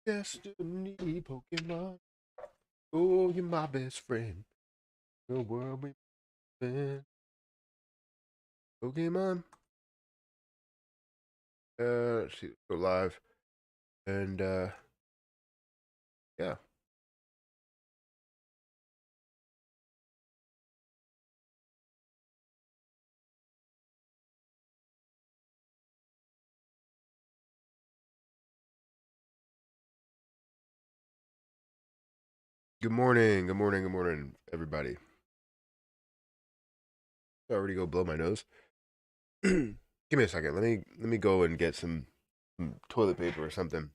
Destiny Pokemon. Oh, you're my best friend. The world we in. Pokemon. Let's see. Go live. And yeah. Good morning. Good morning. Good morning, everybody. I already go blow my nose. Give me a second. Let me go and get some toilet paper or something.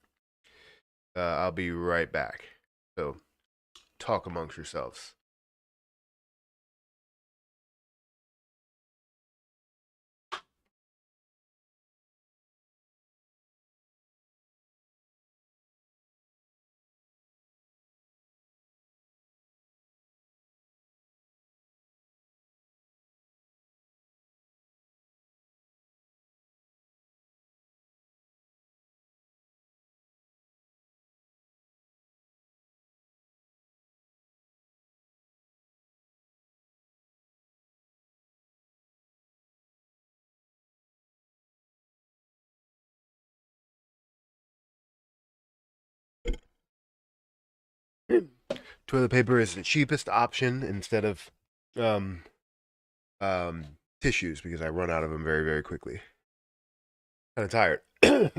I'll be right back. So talk amongst yourselves. Toilet paper is the cheapest option instead of um um tissues because I run out of them very very quickly. Kind of tired. Let's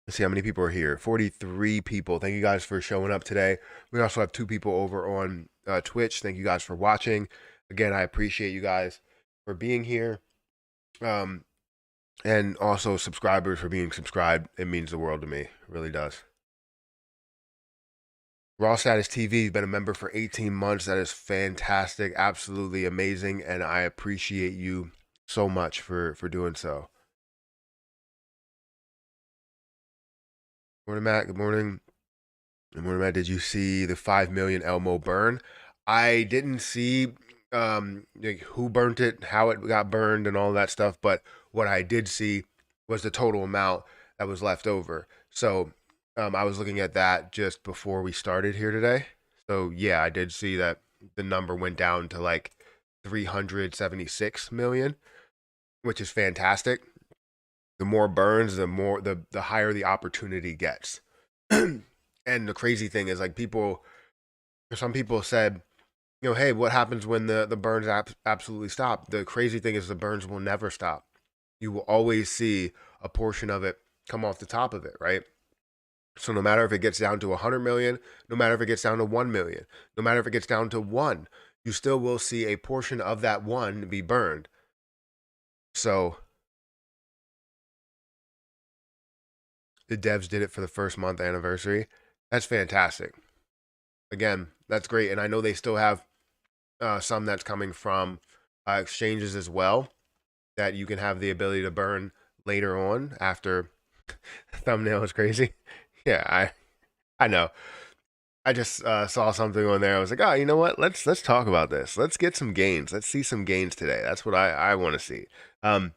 see how many people are here. 43 people. Thank you guys for showing up today. We also have 2 people over on Twitch. Thank you guys for watching. Again, I appreciate you guys for being here. Um, and also subscribers for being subscribed. It means the world to me. It really does. Raw Status TV, you've been a member for 18 months. That is fantastic. Absolutely amazing. And I appreciate you so much for doing so. Morning, Matt. Good morning. Good morning, Matt. Did you see the 5 million Elmo burn? I didn't see like who burnt it, how it got burned, and all that stuff. But what I did see was the total amount that was left over. So I was looking at that just before we started here today. So yeah, I did see that the number went down to like 376 million, which is fantastic. The more burns, the higher the opportunity gets. And the crazy thing is like some people said, hey, what happens when the burns absolutely stop? The crazy thing is the burns will never stop. You will always see a portion of it come off the top of it, right? So no matter if it gets down to 100 million, no matter if it gets down to 1 million, no matter if it gets down to 1, you still will see a portion of that 1 be burned. So the devs did it for the first month anniversary. That's fantastic. Again, that's great. And I know they still have some that's coming from exchanges as well that you can have the ability to burn later on after thumbnail is crazy. Yeah, I know. I just saw something on there. I was like, oh, you know what? Let's talk about this. Let's get some gains. Let's see some gains today. That's what I want to see. Um,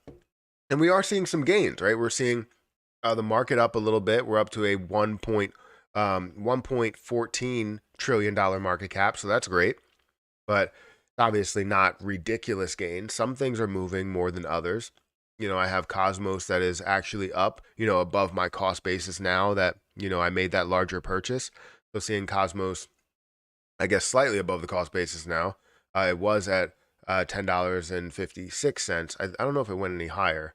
and we are seeing some gains, right? We're seeing the market up a little bit. We're up to a 1.14 trillion dollar market cap, so that's great. But obviously not ridiculous gains. Some things are moving more than others. I have Cosmos that is actually up, above my cost basis now that, I made that larger purchase. So seeing Cosmos, I guess, slightly above the cost basis now. It was at $10.56. I don't know if it went any higher.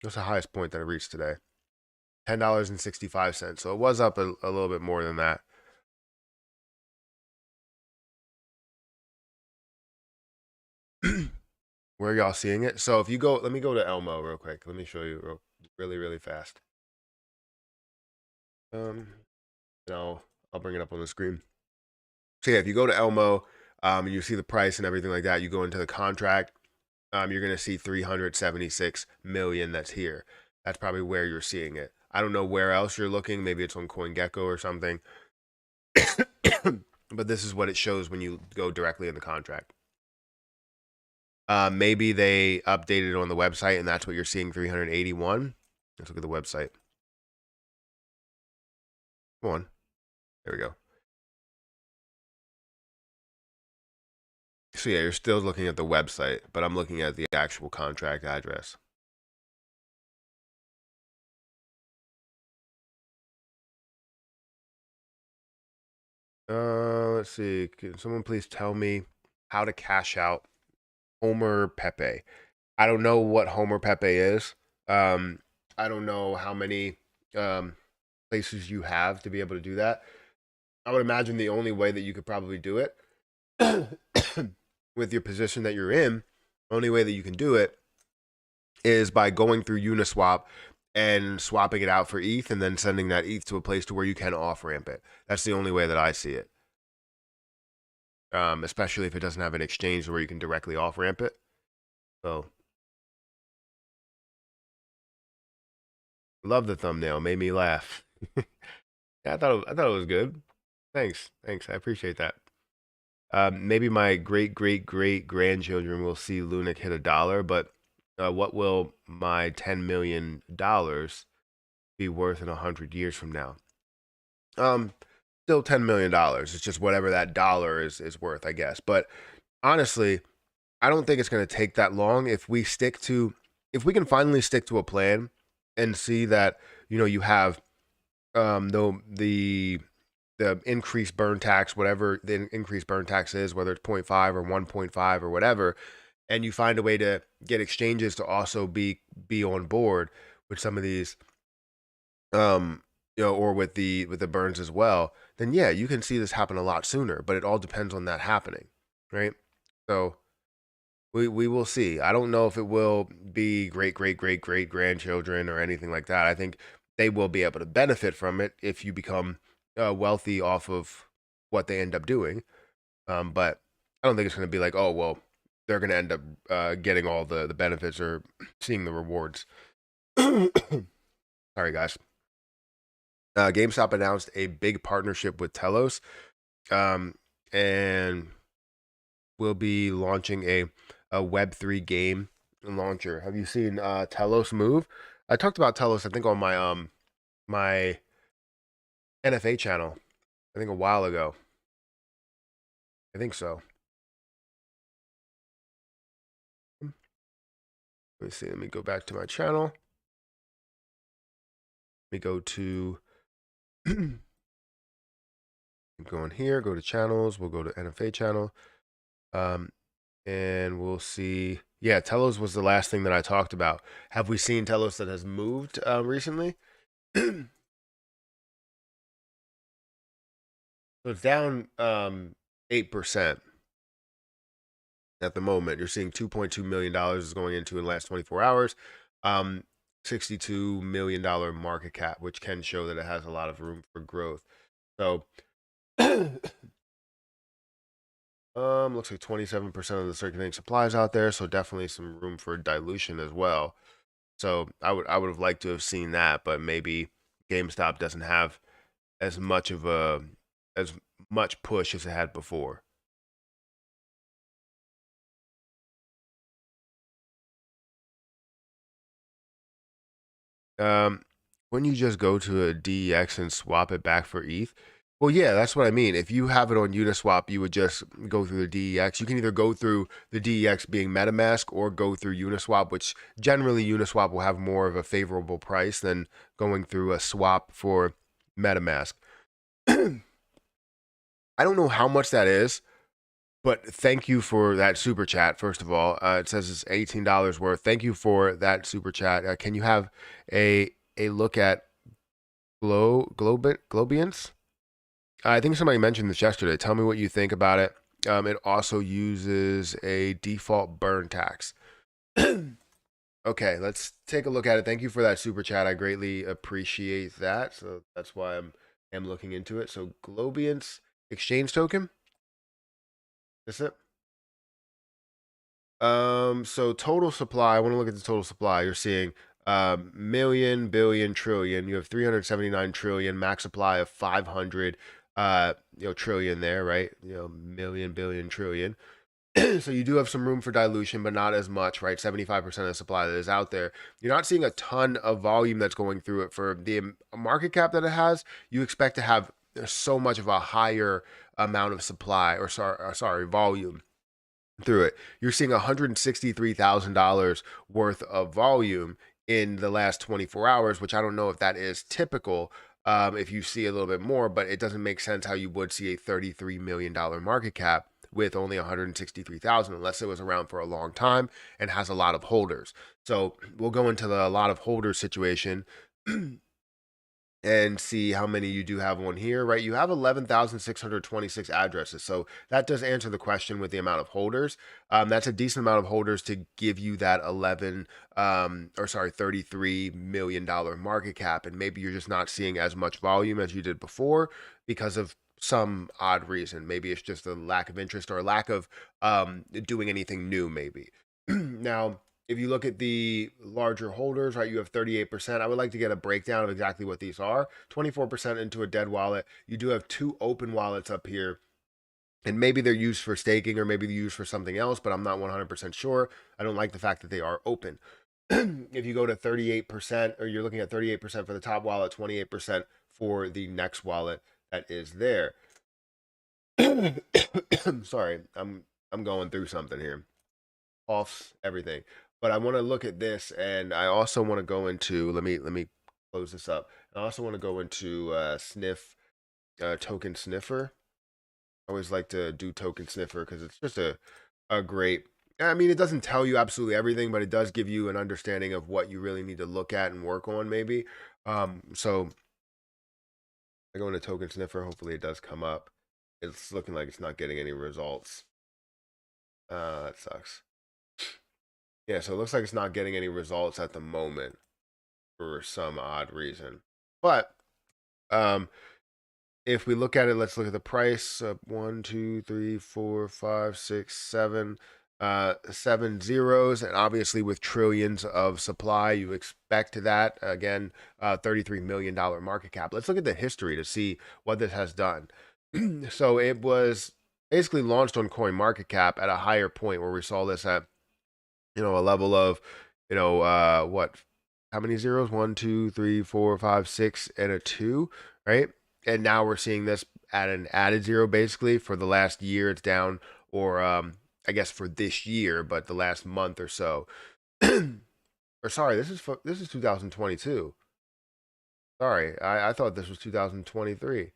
What's the highest point that it reached today? $10.65. So it was up a little bit more than that. Where are y'all seeing it? So if you go, let me go to Elmo real quick. Let me show you really, really fast. Um, I'll bring it up on the screen. So yeah, if you go to Elmo, and you see the price and everything like that, you go into the contract, you're gonna see 376 million that's here. That's probably where you're seeing it. I don't know where else you're looking. Maybe it's on CoinGecko or something. But this is what it shows when you go directly in the contract. Maybe they updated it on the website, and that's what you're seeing 381. Let's look at the website. Come on. There we go. So yeah, you're still looking at the website, but I'm looking at the actual contract address. Let's see. Can someone please tell me how to cash out Homer Pepe? I don't know what Homer Pepe is. Um, I don't know how many places you have to be able to do that. I would imagine the only way that you could probably do it with your position that you're in, the only way that you can do it is by going through Uniswap and swapping it out for ETH and then sending that ETH to a place to where you can off ramp it. That's the only way that I see it. Especially if it doesn't have an exchange where you can directly off ramp it. So, love the thumbnail, made me laugh. Yeah, I thought it was good. Thanks, I appreciate that. Maybe my great grandchildren will see Lunc hit $1, but what will my $10 million be worth in 100 years from now? Still $10 million. It's just whatever that dollar is worth, I guess. But honestly, I don't think it's going to take that long if we can finally stick to a plan and see that you have the increased burn tax, whatever the increased burn tax is, whether it's 0.5 or 1.5 or whatever, and you find a way to get exchanges to also be on board with some of these or with the burns as well, then yeah, you can see this happen a lot sooner, but it all depends on that happening, right? So we will see. I don't know if it will be great grandchildren or anything like that. I think they will be able to benefit from it if you become wealthy off of what they end up doing. But I don't think it's going to be like, oh well, they're going to end up getting all the benefits or seeing the rewards. Sorry, guys. GameStop announced a big partnership with Telos, and will be launching a Web3 game launcher. Have you seen Telos move? I talked about Telos, I think, on my NFA channel, I think a while ago. I think so. Let me see. Let me go back to my channel. Let me go to go in here, go to channels. We'll go to NFA channel. And we'll see. Yeah, Telos was the last thing that I talked about. Have we seen Telos that has moved recently? So it's down 8% at the moment. You're seeing $2.2 million is going into in the last 24 hours. $62 million market cap, which can show that it has a lot of room for growth. So looks like 27% of the circulating supplies out there, so definitely some room for dilution as well. So I would have liked to have seen that, but maybe GameStop doesn't have as much push as it had before. When you just go to a DEX and swap it back for ETH, well, yeah, that's what I mean. If you have it on Uniswap, you would just go through the DEX. You can either go through the DEX being MetaMask or go through Uniswap, which generally Uniswap will have more of a favorable price than going through a swap for MetaMask. I don't know how much that is, but thank you for that super chat. First of all, it says it's $18 worth. Thank you for that super chat. Can you have a look at Globiance? I think somebody mentioned this yesterday. Tell me what you think about it. It also uses a default burn tax. Okay, let's take a look at it. Thank you for that super chat. I greatly appreciate that. So that's why I'm looking into it. So Globiance exchange token. That's it. So total supply. I want to look at the total supply. You're seeing million, billion, trillion. You have 379 trillion, max supply of 500 trillion there, right? Million, billion, trillion. So you do have some room for dilution, but not as much, right? 75% of the supply that is out there. You're not seeing a ton of volume that's going through it for the market cap that it has. You expect to have so much of a higher amount of supply or volume through it. You're seeing $163,000 worth of volume in the last 24 hours, which I don't know if that is typical. If you see a little bit more, but it doesn't make sense how you would see a $33 million market cap with only 163,000 unless it was around for a long time and has a lot of holders. So we'll go into the a lot of holders situation and see how many you do have on here, right? You have 11,626 addresses. So that does answer the question with the amount of holders. That's a decent amount of holders to give you that $33 million market cap. And maybe you're just not seeing as much volume as you did before because of some odd reason. Maybe it's just a lack of interest or a lack of doing anything new, maybe. Now, if you look at the larger holders, right, you have 38%. I would like to get a breakdown of exactly what these are. 24% into a dead wallet. You do have 2 open wallets up here. And maybe they're used for staking or maybe they're used for something else, but I'm not 100% sure. I don't like the fact that they are open. If you go to 38%, or you're looking at 38% for the top wallet, 28% for the next wallet that is there. Sorry, I'm going through something here. Offs everything. But I want to look at this, and I also want to go into. Let me close this up. I also want to go into sniff token sniffer. I always like to do token sniffer because it's just a great. I mean, it doesn't tell you absolutely everything, but it does give you an understanding of what you really need to look at and work on, maybe. So I go into token sniffer. Hopefully, it does come up. It's looking like it's not getting any results. That sucks. Yeah, so it looks like it's not getting any results at the moment for some odd reason. But if we look at it, let's look at the price. 1, 2, 3, 4, 5, 6, 7, 7 zeros, and obviously with trillions of supply, you expect that. Again, $33 million market cap. Let's look at the history to see what this has done. So it was basically launched on CoinMarketCap at a higher point where we saw this at a level of, what, how many zeros? 1, 2, 3, 4, 5, 6, and a 2, right? And now we're seeing this at an added zero basically for the last year. It's down, or I guess for this year, but the last month or so. Or sorry, this is 2022. Sorry, I thought this was 2023.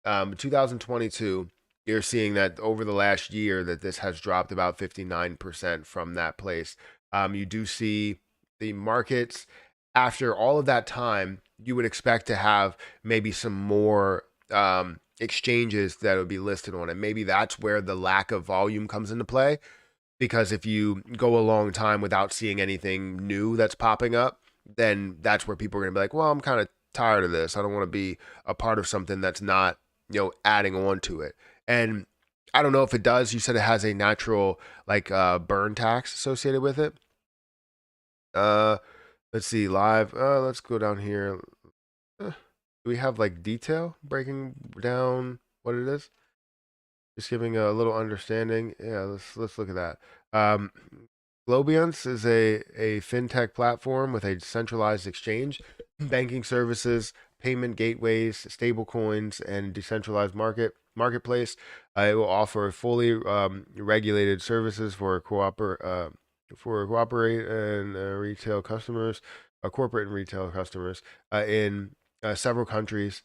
2022, you're seeing that over the last year that this has dropped about 59% from that place. You do see the markets after all of that time, you would expect to have maybe some more exchanges that would be listed on it. Maybe that's where the lack of volume comes into play. Because if you go a long time without seeing anything new that's popping up, then that's where people are going to be like, well, I'm kind of tired of this. I don't want to be a part of something that's not, adding on to it. And I don't know if it does. You said it has a natural like burn tax associated with it. Uh, let's see, live. Let's go down here. Do we have like detail breaking down what it is? Just giving a little understanding. Yeah, let's look at that. Globiance is a fintech platform with a centralized exchange, banking services, payment gateways, stable coins, and decentralized marketplace. It will offer fully regulated services for cooperate and retail customers, corporate and retail customers in several countries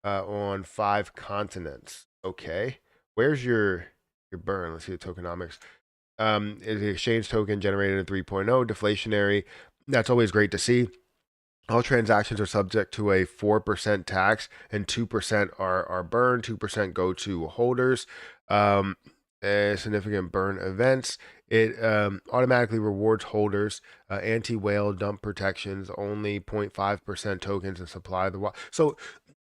on 5 continents. Okay, where's your burn? Let's see the tokenomics. Is the exchange token generated in 3.0 deflationary? That's always great to see. All transactions are subject to a 4% tax, and 2% are burned. 2% go to holders. Significant burn events. It automatically rewards holders. Anti-whale dump protections. Only 0.5% tokens and supply the wallet. So,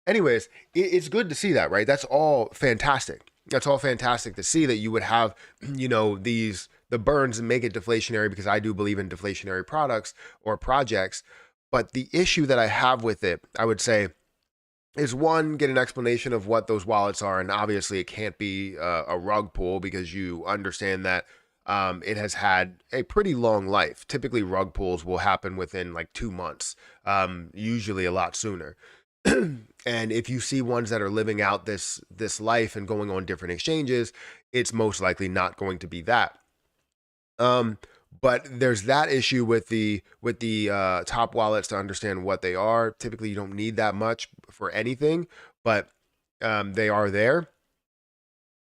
anyways, it's good to see that, right? That's all fantastic. That's all fantastic to see that you would have, the burns and make it deflationary, because I do believe in deflationary products or projects. But the issue that I have with it, I would say, is one, get an explanation of what those wallets are, and obviously it can't be a rug pull because you understand that it has had a pretty long life. Typically, rug pulls will happen within like 2 months, usually a lot sooner. And if you see ones that are living out this life and going on different exchanges, it's most likely not going to be that. Um, but there's that issue with the top wallets to understand what they are. Typically, you don't need that much for anything, but they are there.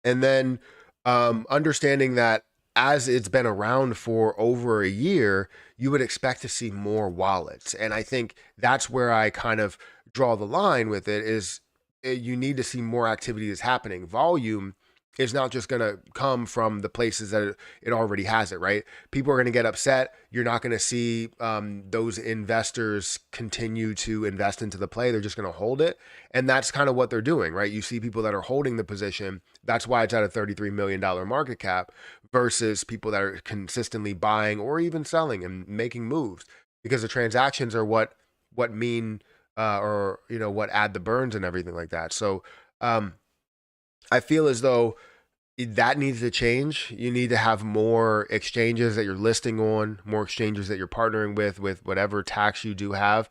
And then understanding that as it's been around for over a year, you would expect to see more wallets. And I think that's where I kind of draw the line with it is you need to see more activity that's happening. Volume is not just going to come from the places that it already has it, right? People are going to get upset. You're not going to see those investors continue to invest into the play. They're just going to hold it. And that's kind of what they're doing, right? You see people that are holding the position. That's why it's at a $33 million market cap versus people that are consistently buying or even selling and making moves because the transactions are what mean or what add the burns and everything like that. So I feel as though that needs to change. You need to have more exchanges that you're listing on, more exchanges that you're partnering with whatever tax you do have.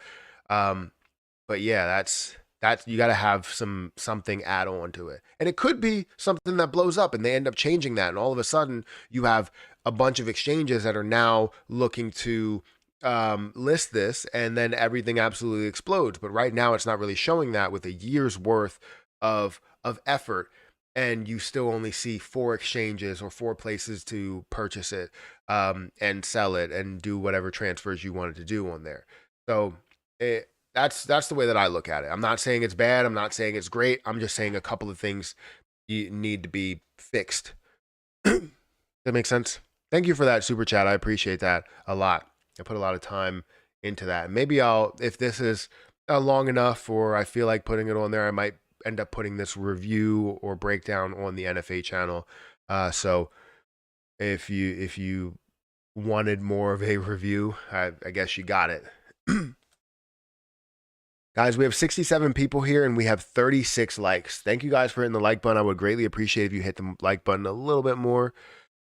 Um, but yeah, that's you got to have something add on to it, and it could be something that blows up, and they end up changing that, and all of a sudden you have a bunch of exchanges that are now looking to list this, and then everything absolutely explodes. But right now, it's not really showing that with a year's worth of effort, and you still only see 4 exchanges or 4 places to purchase it and sell it and do whatever transfers you wanted to do on there. So that's the way that I look at it. I'm not saying it's bad. I'm not saying it's great. I'm just saying a couple of things you need to be fixed. That makes sense. Thank you for that super chat. I appreciate that a lot. I put a lot of time into that. Maybe I'll, if this is long enough or I feel like putting it on there, I might end up putting this review or breakdown on the NFA channel. So if you wanted more of a review, I guess you got it. Guys, we have 67 people here and we have 36 likes. Thank you guys for hitting the like button. I would greatly appreciate if you hit the like button a little bit more.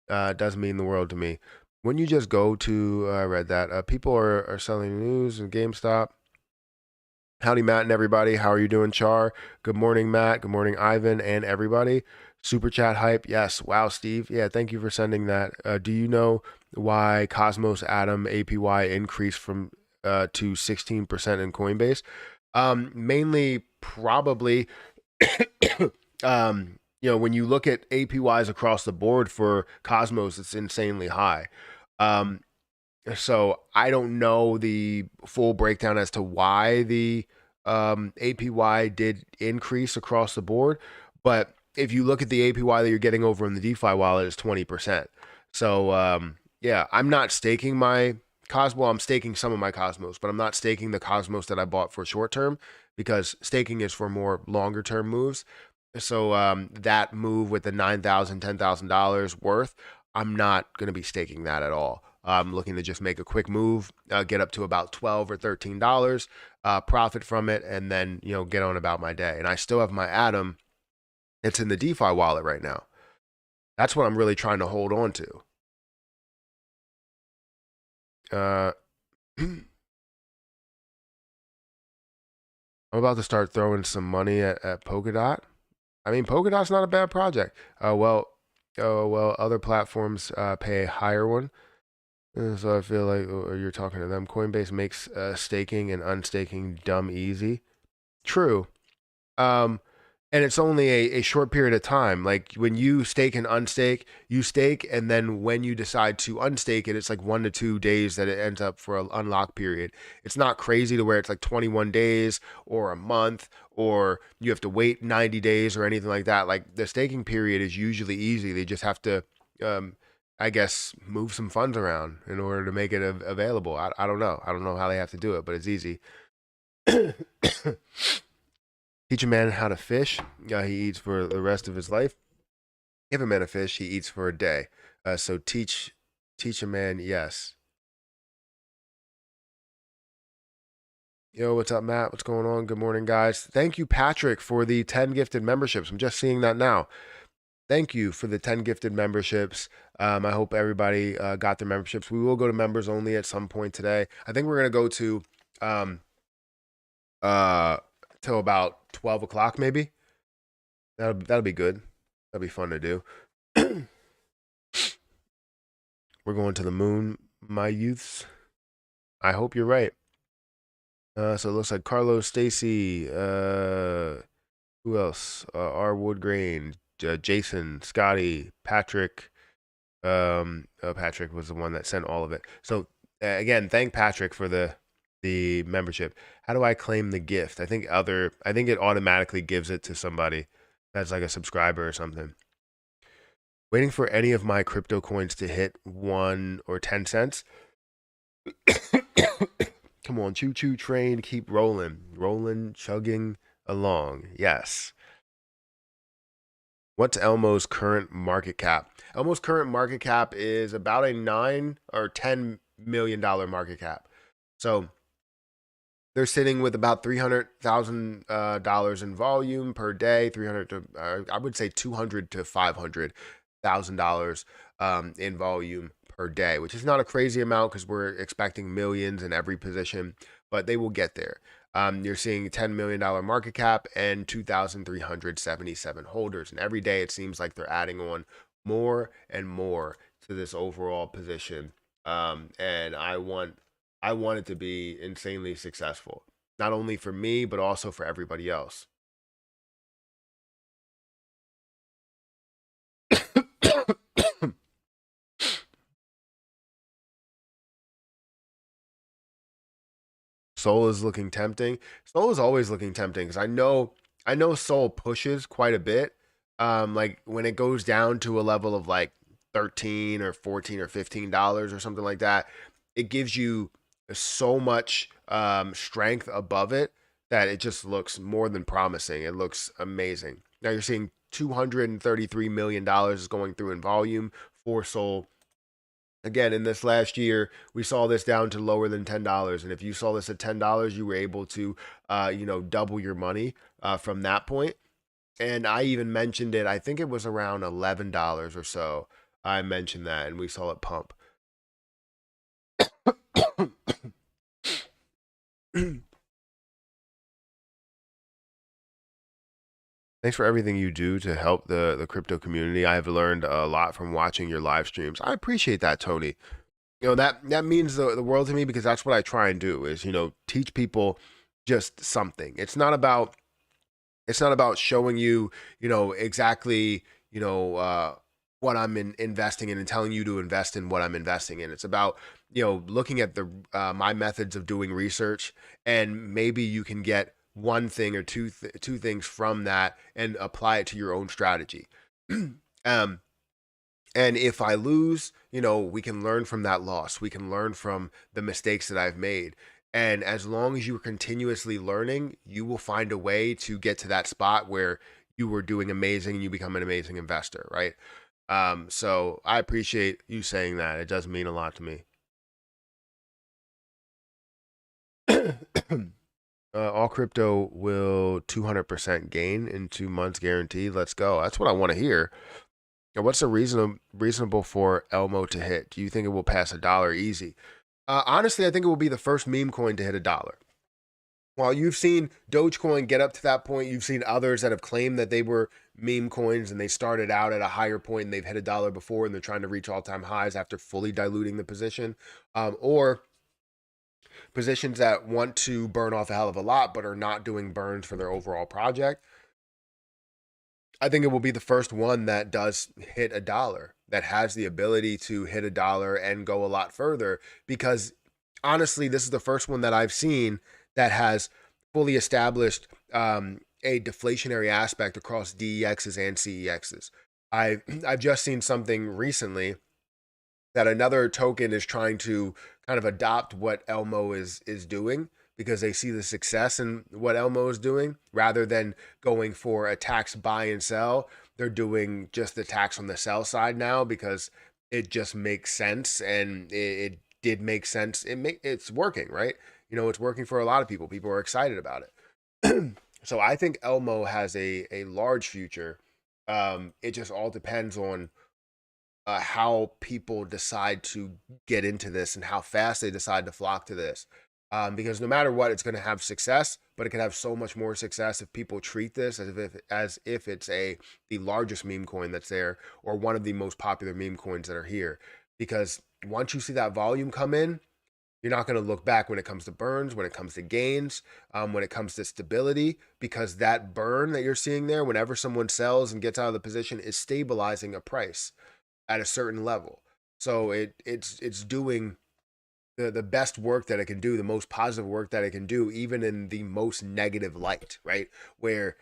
It does mean the world to me. When you just go to, I read that, people are selling news and GameStop. Howdy, Matt and everybody. How are you doing, Char? Good morning, Matt. Good morning, Ivan and everybody. Super chat hype. Yes. Wow, Steve. Yeah, thank you for sending that. Do you know why Cosmos Atom APY increased from to 16% in Coinbase? Mainly probably when you look at APYs across the board for Cosmos, it's insanely high. So I don't know the full breakdown as to why the APY did increase across the board, but if you look at the APY that you're getting over in the DeFi wallet, it's 20%. So yeah, I'm not staking my Cosmos. Well, I'm staking some of my Cosmos, but I'm not staking the Cosmos that I bought for short term because staking is for more longer term moves. So that move with the $9,000, $10,000 worth, I'm not going to be staking that at all. I'm looking to just make a quick move, get up to about $12 or $13, profit from it, and then get on about my day. And I still have my Atom. It's in the DeFi wallet right now. That's what I'm really trying to hold on to. I'm about to start throwing some money at Polkadot. I mean, Polkadot's not a bad project. Well, other platforms pay a higher one. So I feel like you're talking to them. Coinbase makes staking and unstaking dumb easy. True. And it's only a short period of time. Like when you stake and unstake, you stake, and then when you decide to unstake it, it's like 1 to 2 days that it ends up for an unlock period. It's not crazy to where it's like 21 days or a month, or you have to wait 90 days or anything like that. Like the staking period is usually easy. They just have to, I guess, move some funds around in order to make it available. I don't know. I don't know how they have to do it, but it's easy. Teach a man how to fish. He eats for the rest of his life. Give a man a fish, he eats for a day. So teach a man, yes. Yo, what's up, Matt? What's going on? Good morning, guys. Thank you, Patrick, for the 10 gifted memberships. I'm just seeing that now. Thank you for the 10 gifted memberships. I hope everybody got their memberships. We will go to members only at some point today. I think we're going to go to um, uh, till about 12 o'clock, maybe. That'll be good. That'll be fun to do. We're going to the moon, my youths. I hope you're right. So it looks like Carlos, Stacy, who else? R. Woodgrain, Jason, Scotty, Patrick. Patrick was the one that sent all of it. So again, thank Patrick for the membership. How do I claim the gift? I think it automatically gives it to somebody that's like a subscriber or something. Waiting for any of my crypto coins to hit 1 or 10 cents. Come on, choo choo train, keep rolling, chugging along. Yes. What's Elmo's current market cap? Elmo's current market cap is about a $9 or $10 million market cap. So they're sitting with about $300,000 in volume per day. 300 to I would say $200 to $500,000 in volume per day, which is not a crazy amount because we're expecting millions in every position, but they will get there. You're seeing $10 million market cap and 2,377 holders. And every day it seems like they're adding on more and more to this overall position. And I want it to be insanely successful, not only for me, but also for everybody else. Soul is looking tempting. Soul is always looking tempting because I know Soul pushes quite a bit. Like when it goes down to a level of like 13 or 14 or $15 or something like that, it gives you so much strength above it that it just looks more than promising. It looks amazing. Now you're seeing $233 million is going through in volume for Soul. Again, in this last year, we saw this down to lower than $10. And if you saw this at $10, you were able to, double your money from that point. And I even mentioned it. I think it was around $11 or so. I mentioned that, and we saw it pump. Thanks for everything you do to help the crypto community. I have learned a lot from watching your live streams. I appreciate that, Tony. That means the world to me because that's what I try and do is teach people just something. It's not about showing you exactly what I'm investing in and telling you to invest in what I'm investing in. It's about looking at the my methods of doing research, and maybe you can get one thing or two things from that and apply it to your own strategy. um, and if I lose, we can learn from that loss. We can learn from the mistakes that I've made. And as long as you're continuously learning, you will find a way to get to that spot where you were doing amazing and you become an amazing investor, right? So I appreciate you saying that. It does mean a lot to me. All crypto will 200% gain in 2 months guaranteed. Let's go. That's what I want to hear. What's the reasonable for Elmo to hit? Do you think it will pass $1 easy? Honestly, I think it will be the first meme coin to hit $1. While you've seen Dogecoin get up to that point, you've seen others that have claimed that they were meme coins and they started out at a higher point and they've hit $1 before and they're trying to reach all-time highs after fully diluting the position, or positions that want to burn off a hell of a lot but are not doing burns for their overall project. I think it will be the first one that does hit $1, that has the ability to hit $1 and go a lot further. Because honestly, this is the first one that I've seen that has fully established a deflationary aspect across DEXs and CEXs. I've just seen something recently that another token is trying to kind of adopt what Elmo is doing because they see the success in what Elmo is doing rather than going for a tax buy and sell. They're doing just the tax on the sell side now because it just makes sense and it did make sense. It's working, right? It's working for a lot of people. People are excited about it. So I think Elmo has a large future. It just all depends on how people decide to get into this and how fast they decide to flock to this. Because no matter what, it's going to have success, but it can have so much more success if people treat this as if it's the largest meme coin that's there, or one of the most popular meme coins that are here. Because once you see that volume come in, you're not going to look back when it comes to burns, when it comes to gains, when it comes to stability, because that burn that you're seeing there, whenever someone sells and gets out of the position, is stabilizing a price at a certain level. So it's doing the best work that it can do, the most positive work that it can do, even in the most negative light, right? Where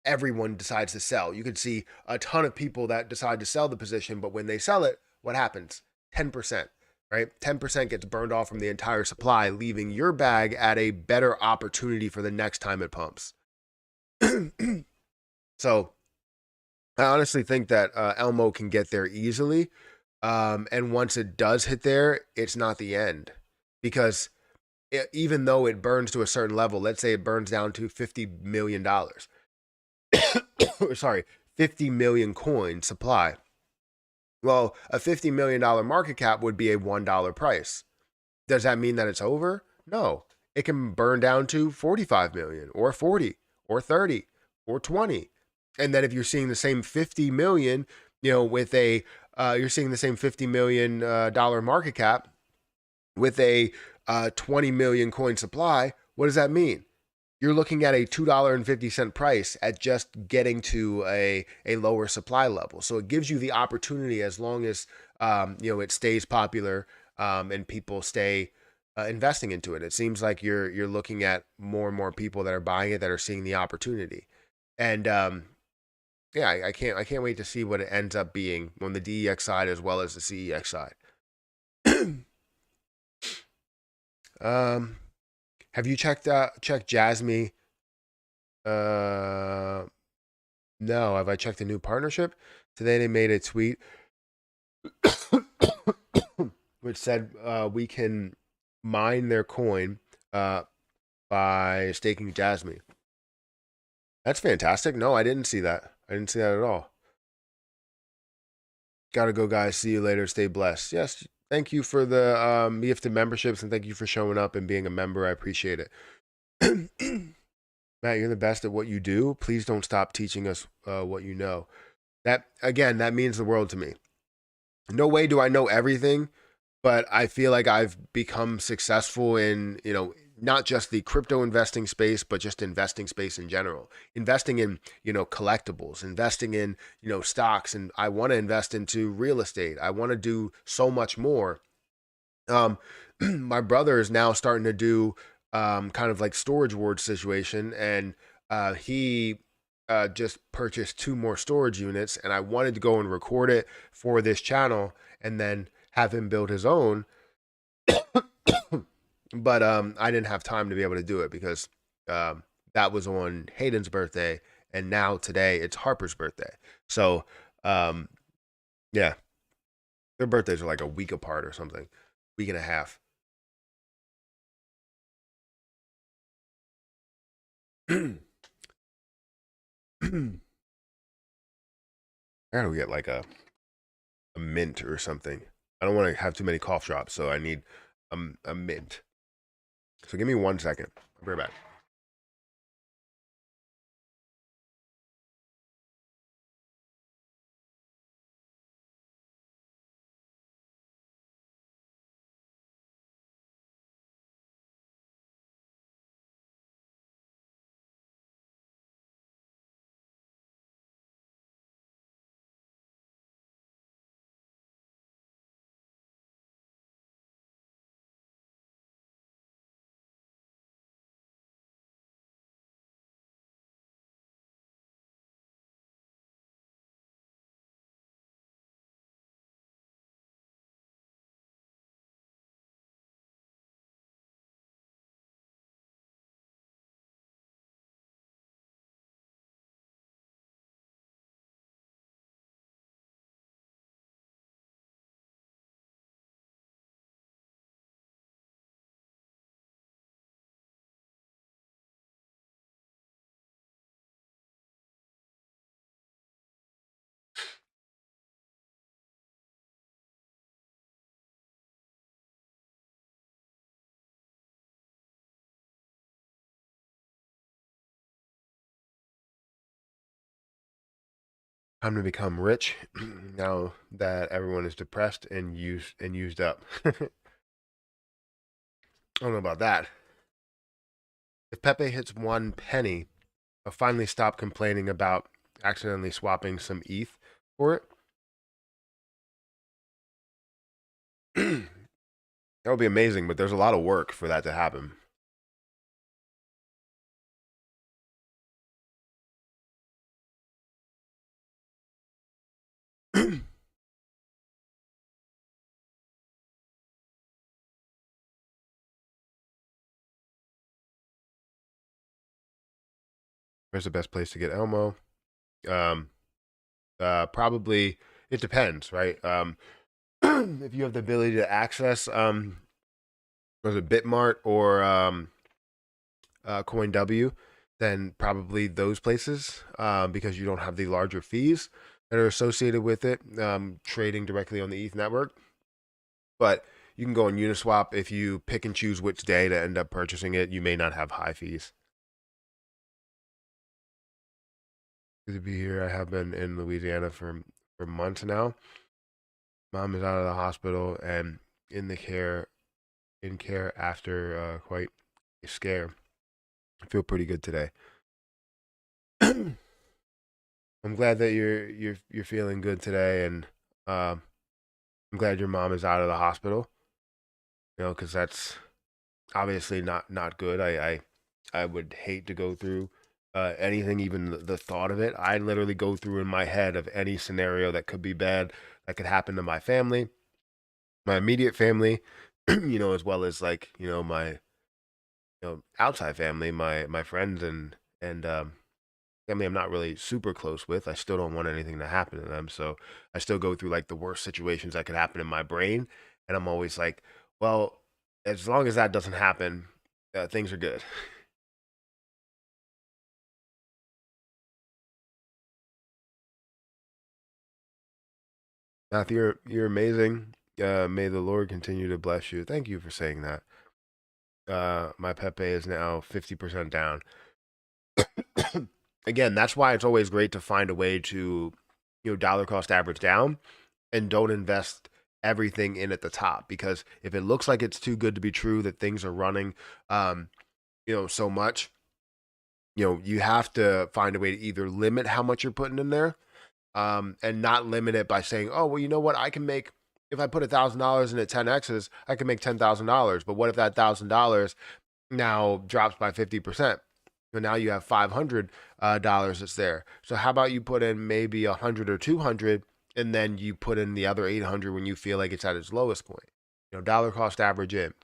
everyone decides to sell. You can see a ton of people that decide to sell the position, but when they sell it, what happens? 10%, right? 10% gets burned off from the entire supply, leaving your bag at a better opportunity for the next time it pumps. So I honestly think that Elmo can get there easily. And once it does hit there, it's not the end. Because even though it burns to a certain level, let's say it burns down to $50 million, sorry, 50 million coin supply. Well, a $50 million market cap would be a $1 price. Does that mean that it's over? No. It can burn down to 45 million or 40 or 30 or 20. And then if you're seeing the same 50 million, with you're seeing the same $50 million dollar market cap with a 20 million coin supply, what does that mean? You're looking at a $2.50 price at just getting to a lower supply level. So it gives you the opportunity, as long as it stays popular, and people stay investing into it. It seems like you're looking at more and more people that are buying it, that are seeing the opportunity. And yeah, I can't wait to see what it ends up being on the DEX side as well as the CEX side. um, have you checked Jasmine? Uh, no. Have I checked the new partnership? Today they made a tweet which said we can mine their coin uh, by staking Jasmine. That's fantastic. No, I didn't see that. I didn't see that at all. Gotta go, guys. See you later. Stay blessed. Yes, thank you for the gifted memberships, and thank you for showing up and being a member. I appreciate it. Matt, you're the best at what you do. Please don't stop teaching us what you know. That means the world to me. No way do I know everything, but I feel like I've become successful in, not just the crypto investing space, but just investing space in general. Investing in, collectibles, investing in, stocks, and I want to invest into real estate. I want to do so much more. Um, my brother is now starting to do kind of like storage ward situation, and he just purchased 2 more storage units, and I wanted to go and record it for this channel and then have him build his own. But I didn't have time to be able to do it because that was on Hayden's birthday, and now today it's Harper's birthday. So yeah, their birthdays are like a week apart or something, week and a half. I gotta get like a mint or something. I don't want to have too many cough drops, so I need a mint. So give me 1 second. I'll be right back. Time to become rich now that everyone is depressed and used up. I don't know about that. If Pepe hits 1 penny, I'll finally stop complaining about accidentally swapping some ETH for it. That would be amazing, but there's a lot of work for that to happen. Where's the best place to get Elmo? Um, Probably it depends, right? If you have the ability to access, was it Bitmart or CoinW, then probably those places, because you don't have the larger fees that are associated with it, trading directly on the ETH network. But you can go on Uniswap if you pick and choose which day to end up purchasing it. You may not have high fees. Good to be here. I have been in Louisiana for months now. Mom is out of the hospital and in the care in care after quite a scare. I feel pretty good today. I'm glad that you're feeling good today, and I'm glad your mom is out of the hospital. Because that's obviously not good. I would hate to go through anything, even the thought of it. I literally go through in my head of any scenario that could be bad that could happen to my family, my immediate family, as well as like my outside family, my friends and family I'm not really super close with. I still don't want anything to happen to them, so I still go through like the worst situations that could happen in my brain, and I'm always like, well, as long as that doesn't happen, things are good. Matthew, you're amazing. May the Lord continue to bless you. Thank you for saying that. My Pepe is now 50% down. Again, that's why it's always great to find a way to, dollar cost average down and don't invest everything in at the top, because if it looks like it's too good to be true that things are running, um, so much, you have to find a way to either limit how much you're putting in there, and not limit it by saying, oh, well, you know what, I can make, if I put $1,000 in at 10x's, I can make $10,000. But what if that $1,000 now drops by 50%? So now you have $500 that's there. So how about you put in maybe 100 or 200, and then you put in the other 800 when you feel like it's at its lowest point. Dollar cost average in.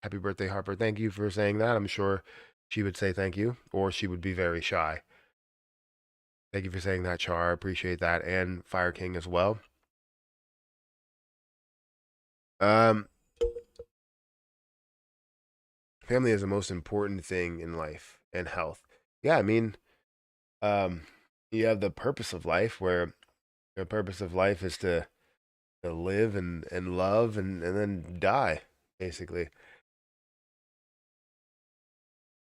Happy birthday, Harper. Thank you for saying that. I'm sure she would say thank you, or she would be very shy. Thank you for saying that, Char. I appreciate that, and Fire King as well. Um, Family is the most important thing in life and health. Yeah, I mean, um, you have the purpose of life, where the purpose of life is to live and love and then die, basically,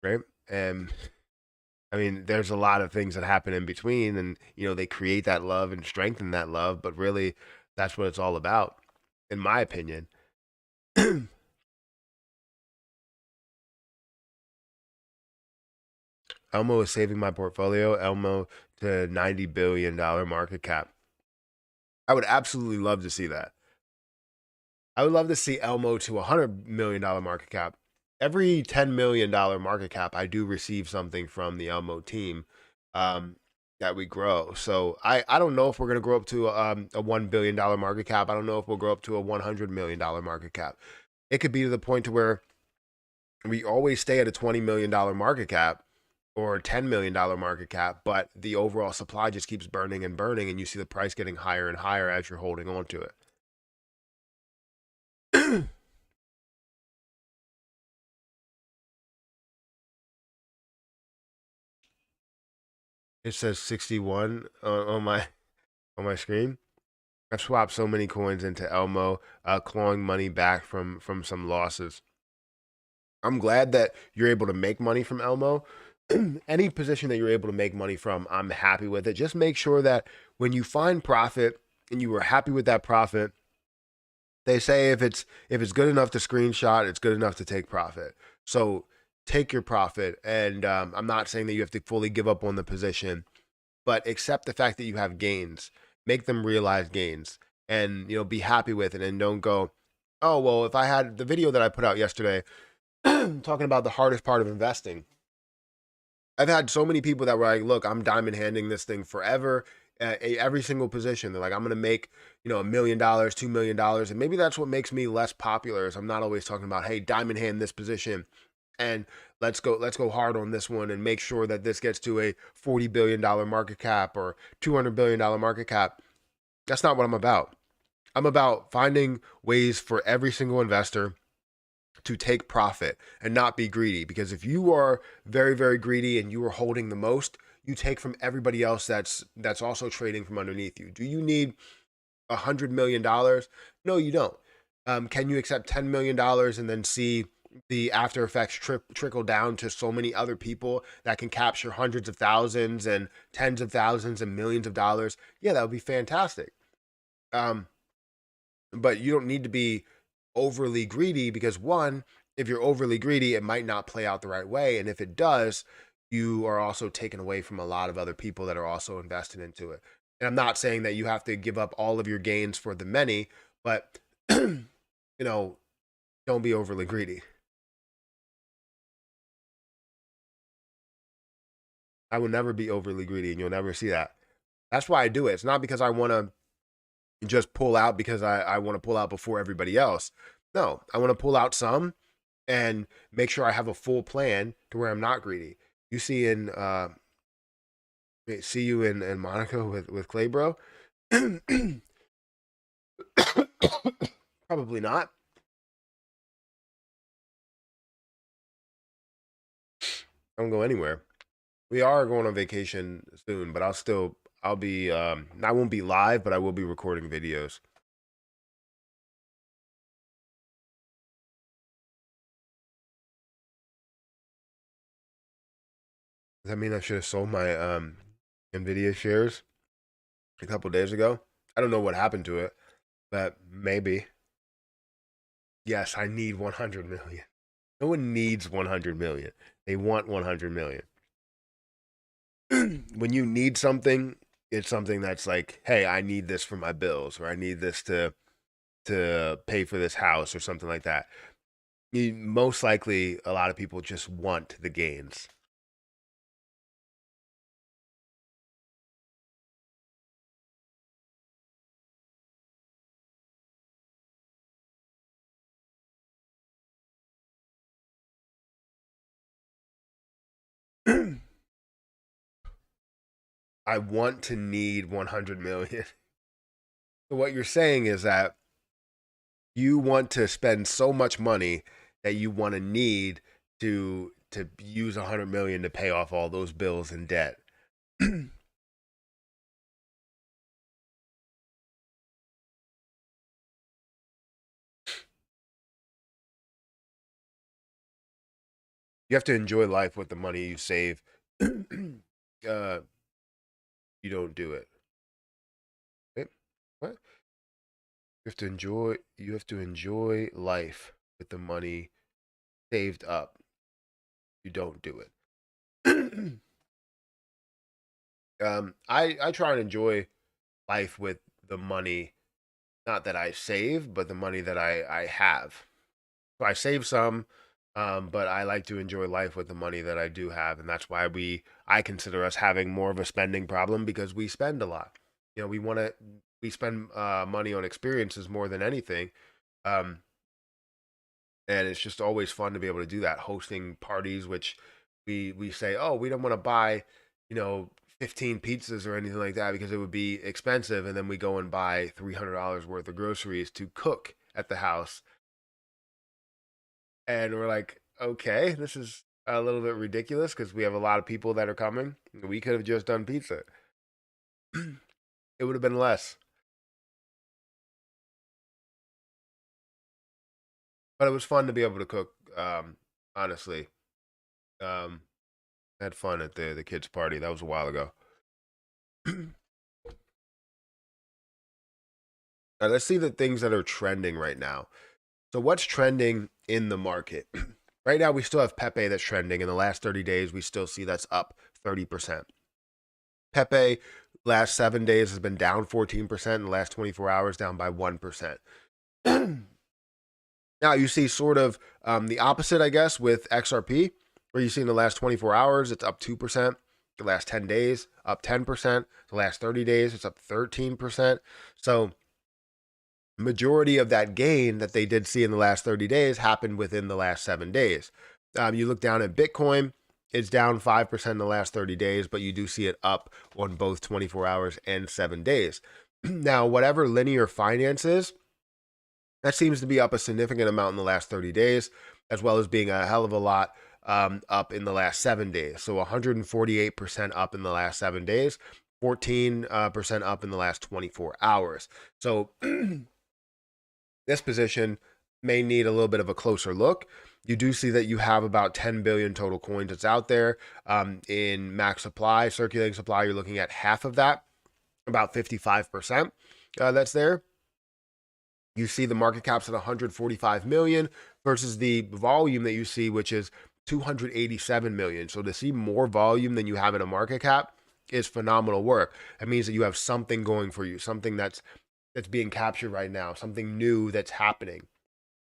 right? And I mean, there's a lot of things that happen in between, and they create that love and strengthen that love, but really, that's what it's all about, in my opinion. Elmo is saving my portfolio. Elmo to $90 billion market cap. I would absolutely love to see that. I would love to see Elmo to $100 million market cap. Every $10 million market cap, I do receive something from the Elmo team, um, that we grow. So I don't know if we're gonna grow up to a $1 billion market cap. I don't know if we'll grow up to a $100 million market cap. It could be to the point to where we always stay at a $20 million market cap or $10 million market cap, but the overall supply just keeps burning and burning, and you see the price getting higher and higher as you're holding on to it. It says 61 on my screen. I've swapped so many coins into Elmo, clawing money back from some losses. I'm glad that you're able to make money from Elmo. any position that you're able to make money from, I'm happy with it. Just make sure that when you find profit and you are happy with that profit, they say if it's good enough to screenshot, it's good enough to take profit. So take your profit, and I'm not saying that you have to fully give up on the position, but accept the fact that you have gains, make them realize gains, and be happy with it, and don't go, oh well, if I had the video that I put out yesterday talking about the hardest part of investing. I've had so many people that were like, look, I'm diamond handing this thing forever. Every single position. They're like, I'm going to make, $1 million, $2 million. And maybe that's what makes me less popular is I'm not always talking about, hey, diamond hand this position and let's go hard on this one and make sure that this gets to a $40 billion market cap or $200 billion market cap. That's not what I'm about. I'm about finding ways for every single investor to take profit and not be greedy, because if you are very very greedy and you are holding the most, you take from everybody else that's also trading from underneath you. Do you need $100 million? No, you don't. Can you accept $10 million and then see the after effects trickle down to so many other people that can capture hundreds of thousands and tens of thousands and millions of dollars? Yeah, that would be fantastic. um, but you don't need to be overly greedy, because one, if you're overly greedy, it might not play out the right way, and if it does, you are also taken away from a lot of other people that are also invested into it. And I'm not saying that you have to give up all of your gains for the many, but know don't be overly greedy. I will never be overly greedy, and you'll never see that. That's why I do it. It's not because I want to just pull out because I want to pull out before everybody else. No, I want to pull out some and make sure I have a full plan to where I'm not greedy. You see in see you in Monaco with Clay, bro. Probably not. I don't go anywhere. We are going on vacation soon, but I'll be I won't be live, but I will be recording videos. Does that mean I should have sold my Nvidia shares a couple days ago? I don't know what happened to it, but maybe. Yes, I need 100 million. No one needs 100 million. They want 100 million. When you need something, it's something that's like, hey, I need this for my bills, or I need this to pay for this house, or something like that. Most likely, a lot of people just want the gains. I want to need 100 million. So what you're saying is that you want to spend so much money that you want to need to use 100 million to pay off all those bills and debt. You have to enjoy life with the money you save. You don't do it. Wait, what? You have to enjoy life with the money saved up. You don't do it. I try and enjoy life with the money, not that I save, but the money that I have. So I save some, but I like to enjoy life with the money that I do have, and that's why I consider us having more of a spending problem, because we spend a lot. We spend money on experiences more than anything, um, and it's just always fun to be able to do that. Hosting parties, which we say, oh, we don't want to buy, you know. 15 pizzas or anything like that because it would be expensive, and then we go and buy $300 worth of groceries to cook at the house, and we're like, okay, this is a little bit ridiculous because we have a lot of people that are coming. We could have just done pizza. It would have been less, but it was fun to be able to cook. Honestly, um, Had fun at the kids' party. That was a while ago. Let's see the things that are trending right now. So what's trending in the market? Right now, we still have Pepe that's trending. In the last 30 days, we still see that's up 30%. Pepe, last 7 days, has been down 14%. In the last 24 hours, down by 1%. Now, you see sort of the opposite, I guess, with XRP, where you see in the last 24 hours, it's up 2%. The last 10 days, up 10%. The last 30 days, it's up 13%. So majority of that gain that they did see in the last 30 days happened within the last 7 days. You look down at Bitcoin, it's down 5% in the last 30 days, but you do see it up on both 24 hours and 7 days. Now, whatever linear finance is, that seems to be up a significant amount in the last 30 days, as well as being a hell of a lot up in the last 7 days. So 148% up in the last 7 days, 14% up in the last 24 hours. So this position may need a little bit of a closer look. You do see that you have about 10 billion total coins that's out there in max supply, circulating supply. You're looking at half of that, about 55% that's there. You see the market cap's at 145 million versus the volume that you see, which is 287 million. So to see more volume than you have in a market cap is phenomenal work. That means that you have something going for you, something that's being captured right now, something new that's happening.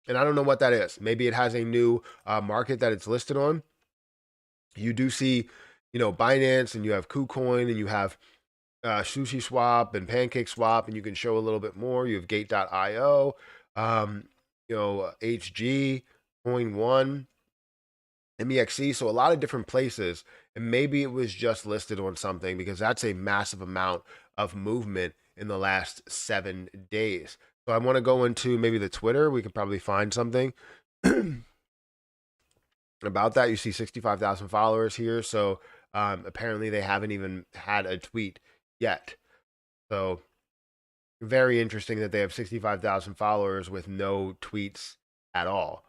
And I don't know what that is. Maybe it has a new market that it's listed on. You do see, Binance, and you have KuCoin, and you have Sushi Swap and Pancake Swap, and you can show a little bit more. You have Gate.io, HG, Coin One, MEXC. So a lot of different places. And maybe it was just listed on something, because that's a massive amount of movement in the last 7 days. So I want to go into maybe the Twitter. We could probably find something about that. You see 65,000 followers here. So apparently they haven't even had a tweet yet. So very interesting that they have 65,000 followers with no tweets at all.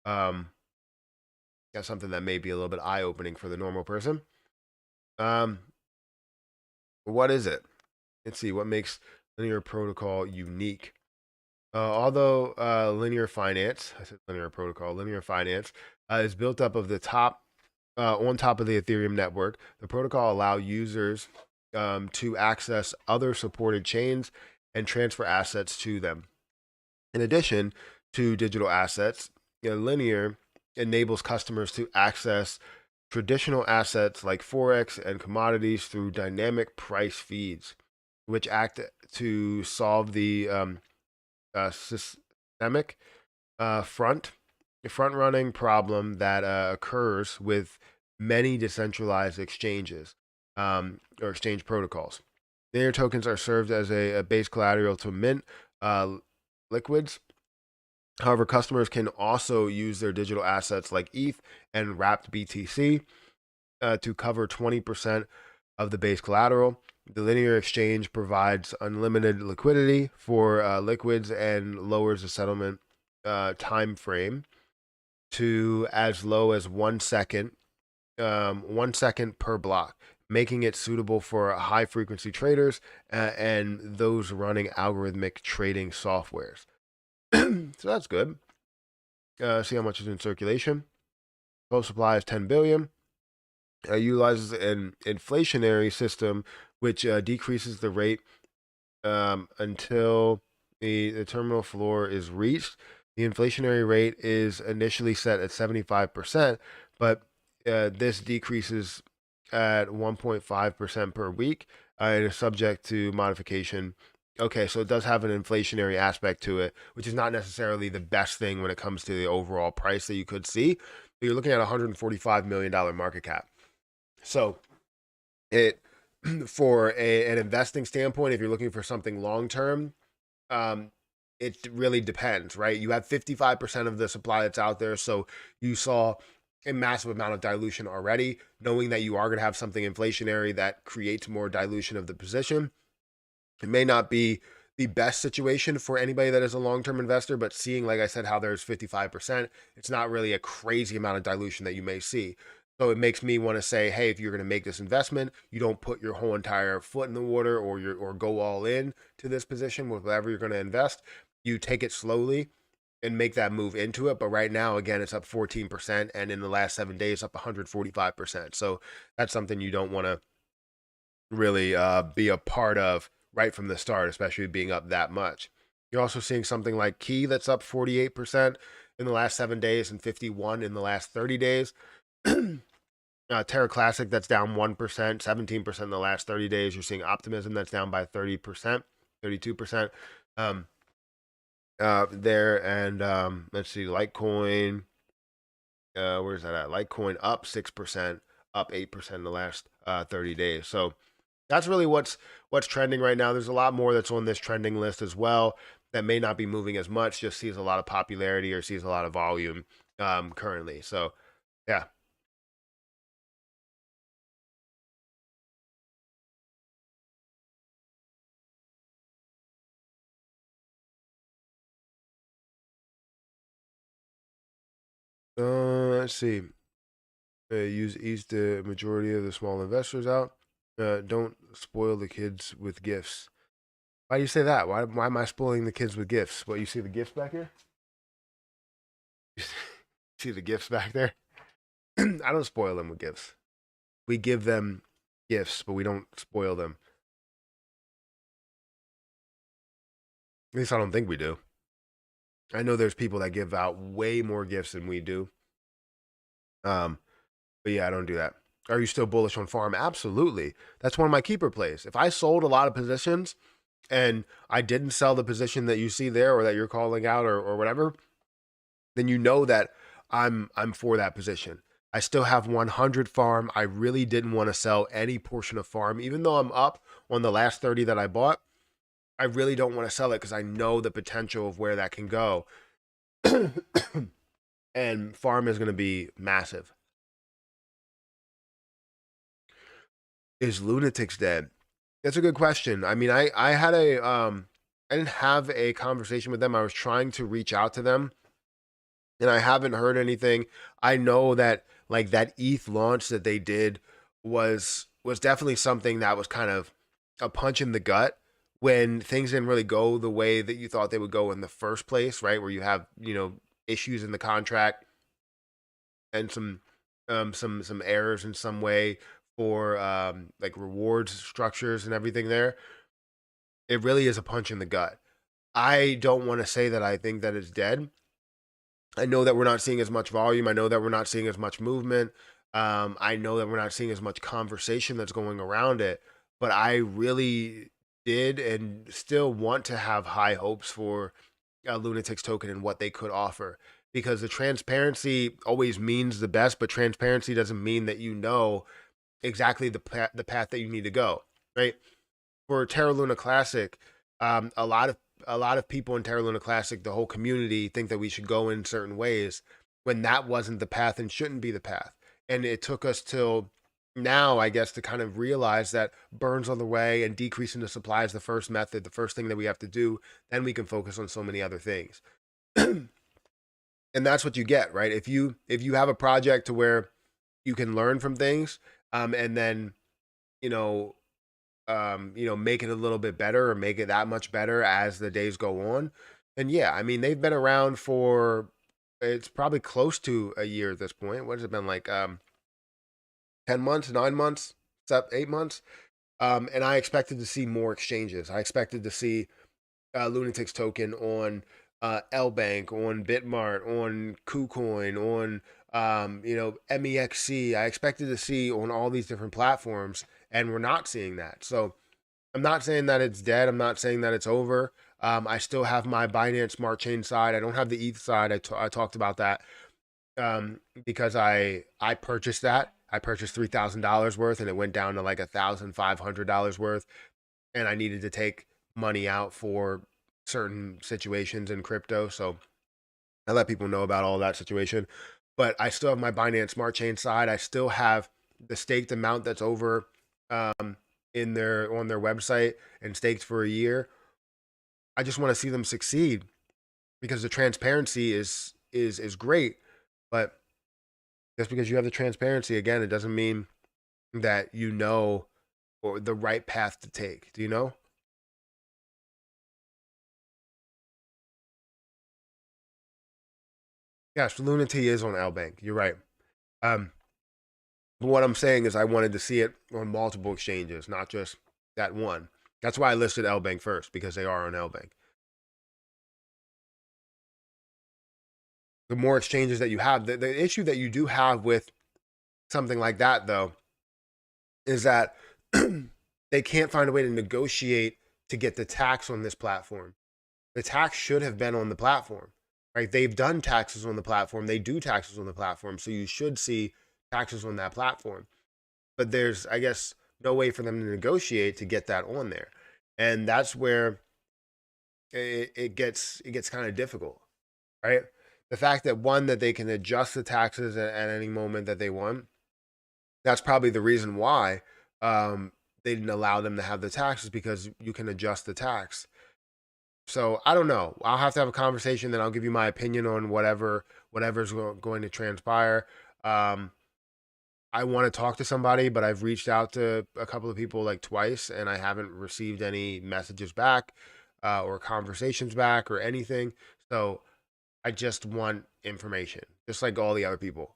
That's something that may be a little bit eye-opening for the normal person. What is it? Let's see. What makes linear protocol unique? Although linear finance, I said linear protocol, linear finance is built up of the top, on top of the Ethereum network. The protocol allow users to access other supported chains and transfer assets to them. In addition to digital assets, linear enables customers to access traditional assets like Forex and commodities through dynamic price feeds, which act to solve the systemic front-running problem that occurs with many decentralized exchanges or exchange protocols. Linear tokens are served as a base collateral to mint liquids. However, customers can also use their digital assets like ETH and wrapped BTC to cover 20% of the base collateral. The linear exchange provides unlimited liquidity for liquids and lowers the settlement time frame to as low as 1 second, 1 second per block, making it suitable for high frequency traders and those running algorithmic trading softwares. So that's good. See how much is in circulation. Total supply is 10 billion. Utilizes an inflationary system which decreases the rate until the terminal floor is reached. The inflationary rate is initially set at 75%, but this decreases at 1.5% per week and is subject to modification. Okay, so it does have an inflationary aspect to it, which is not necessarily the best thing when it comes to the overall price that you could see. But you're looking at $145 million market cap. So it, for an investing standpoint, if you're looking for something long term, it really depends, right? You have 55% of the supply that's out there, so you saw a massive amount of dilution already. Knowing that you are going to have something inflationary that creates more dilution of the position, it may not be the best situation for anybody that is a long-term investor, but seeing, like I said, how there's 55%, it's not really a crazy amount of dilution that you may see. So it makes me want to say, hey, if you're going to make this investment, you don't put your whole entire foot in the water or go all in to this position with whatever you're going to invest. You take it slowly and make that move into it. But right now, again, it's up 14%, and in the last 7 days, up 145%. So that's something you don't want to really be a part of right from the start, especially being up that much. You're also seeing something like Key that's up 48% in the last 7 days and 51 in the last 30 days. Terra Classic that's down 1%, 17% in the last 30 days. You're seeing Optimism that's down by 30%, 32%. There and let's see, Litecoin. Where's that at? Litecoin up 6%, up 8% in the last 30 days. So that's really what's trending right now. There's a lot more that's on this trending list as well that may not be moving as much, just sees a lot of popularity or sees a lot of volume currently. So yeah. Let's see. Ease the majority of the small investors out. Don't spoil the kids with gifts. Why do you say that? Why am I spoiling the kids with gifts? What, you see the gifts back here? See the gifts back there? I don't spoil them with gifts. We give them gifts, but we don't spoil them. At least I don't think we do. I know there's people that give out way more gifts than we do. Um, but yeah, I don't do that. Are you still bullish on farm? Absolutely. That's one of my keeper plays. If I sold a lot of positions and I didn't sell the position that you see there or that you're calling out or whatever, then you know that I'm for that position. I still have 100 farm. I really didn't want to sell any portion of farm, even though I'm up on the last 30 that I bought. I really don't want to sell it because I know the potential of where that can go. And farm is going to be massive. Is Lunatics dead? That's a good question. I mean, I had a I didn't have a conversation with them. I was trying to reach out to them and I haven't heard anything. I know that like that ETH launch that they did was definitely something that was kind of a punch in the gut when things didn't really go the way that you thought they would go in the first place, right? Where you have, issues in the contract and some errors in some way for like rewards structures and everything there. It really is a punch in the gut. I don't want to say that I think that it's dead. I know that we're not seeing as much volume. I know that we're not seeing as much movement. I know that we're not seeing as much conversation that's going around it. But I really did and still want to have high hopes for Lunatics token and what they could offer. Because the transparency always means the best, but transparency doesn't mean that you know exactly the path that you need to go, right? For Terra Luna Classic, a lot of people in Terra Luna Classic, the whole community, think that we should go in certain ways when that wasn't the path and shouldn't be the path. And it took us till now, I guess, to kind of realize that burns on the way and decreasing the supply is the first method, the first thing that we have to do. Then we can focus on so many other things. And that's what you get, right? If you have a project to where you can learn from things, and then you know make it a little bit better or make it that much better as the days go on. And yeah, I mean, they've been around for it's probably close to a year at this point. What has it been like? 10 months, 9 months, 8 months. And I expected to see more exchanges. I expected to see Lunatics token on Lbank, on Bitmart, on KuCoin, on MEXC. I expected to see on all these different platforms, and we're not seeing that. So I'm not saying that it's dead. I'm not saying that it's over. I still have my Binance Smart Chain side. I don't have the ETH side. I talked about that because I purchased that. I purchased $3,000 worth, and it went down to like $1,500 worth, and I needed to take money out for certain situations in crypto. So I let people know about all that situation. But I still have my Binance Smart Chain side. I still have the staked amount that's over in their on their website and staked for a year. I just want to see them succeed because the transparency is great, but Just because you have the transparency, again, it doesn't mean that you know or the right path to take. Do you know? Yes, Lunaty is on L Bank. You're right. Um, but what I'm saying is I wanted to see it on multiple exchanges, not just that one. That's why I listed L Bank first, because they are on L Bank. The more exchanges that you have, the issue that you do have with something like that, though, is that they can't find a way to negotiate to get the tax on this platform. The tax should have been on the platform, right? They've done taxes on the platform. They do taxes on the platform. So you should see taxes on that platform. But there's, I guess, no way for them to negotiate to get that on there. And that's where it gets kind of difficult, right? The fact that one, that they can adjust the taxes at any moment that they want, that's probably the reason why they didn't allow them to have the taxes, because you can adjust the tax. So I don't know. I'll have to have a conversation. Then I'll give you my opinion on whatever's going to transpire. Um, I want to talk to somebody, but I've reached out to a couple of people like twice, and I haven't received any messages back or conversations back or anything. So I just want information, just like all the other people.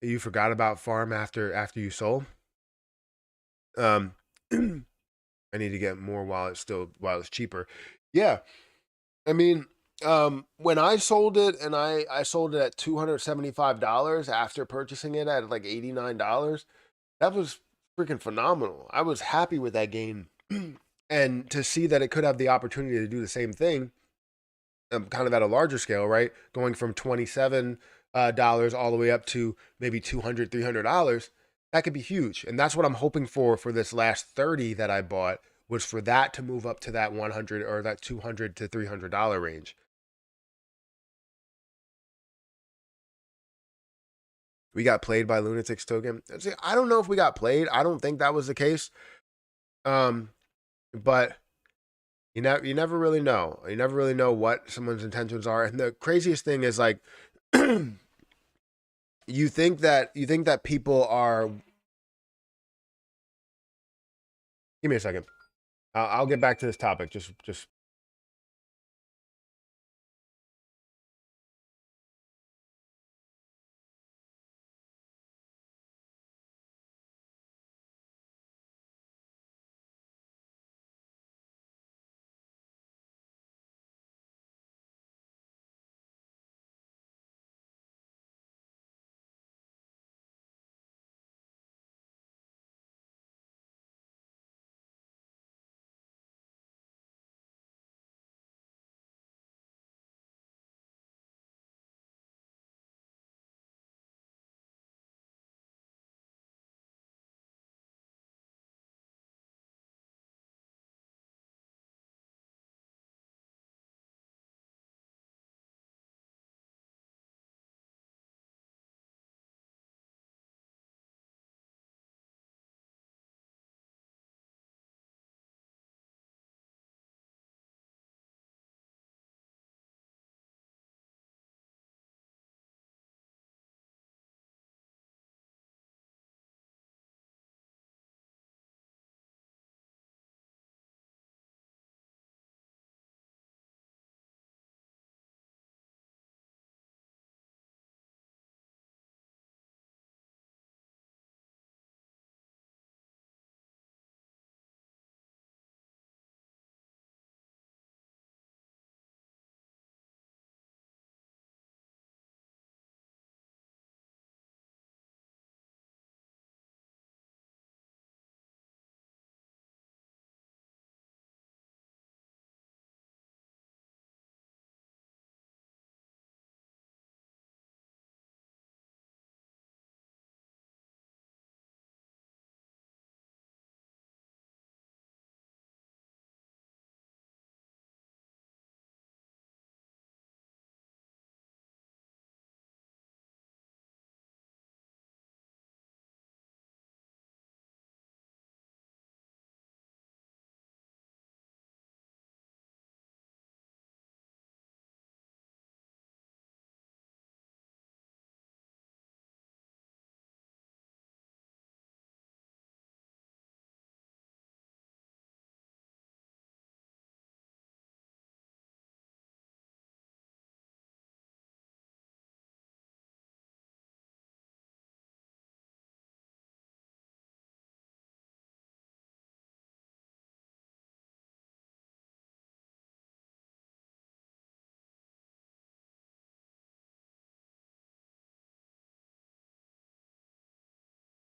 You forgot about farm after you sold. Um, I need to get more while it's cheaper. Yeah, I mean, when I sold it, and I sold it at $275 after purchasing it at like $89. That was freaking phenomenal. I was happy with that gain, and to see that it could have the opportunity to do the same thing, kind of at a larger scale, right? Going from $27 all the way up to maybe $200, $300. That could be huge, and that's what I'm hoping for this last 30 that I bought, was for that to move up to that 100 or that $200 to $300 range. We got played by Lunatics token. See, I don't know if we got played. I don't think that was the case. Um, but you never really know. You never really know what someone's intentions are. And the craziest thing is, like, you think that people are. Give me a second. I'll get back to this topic. Just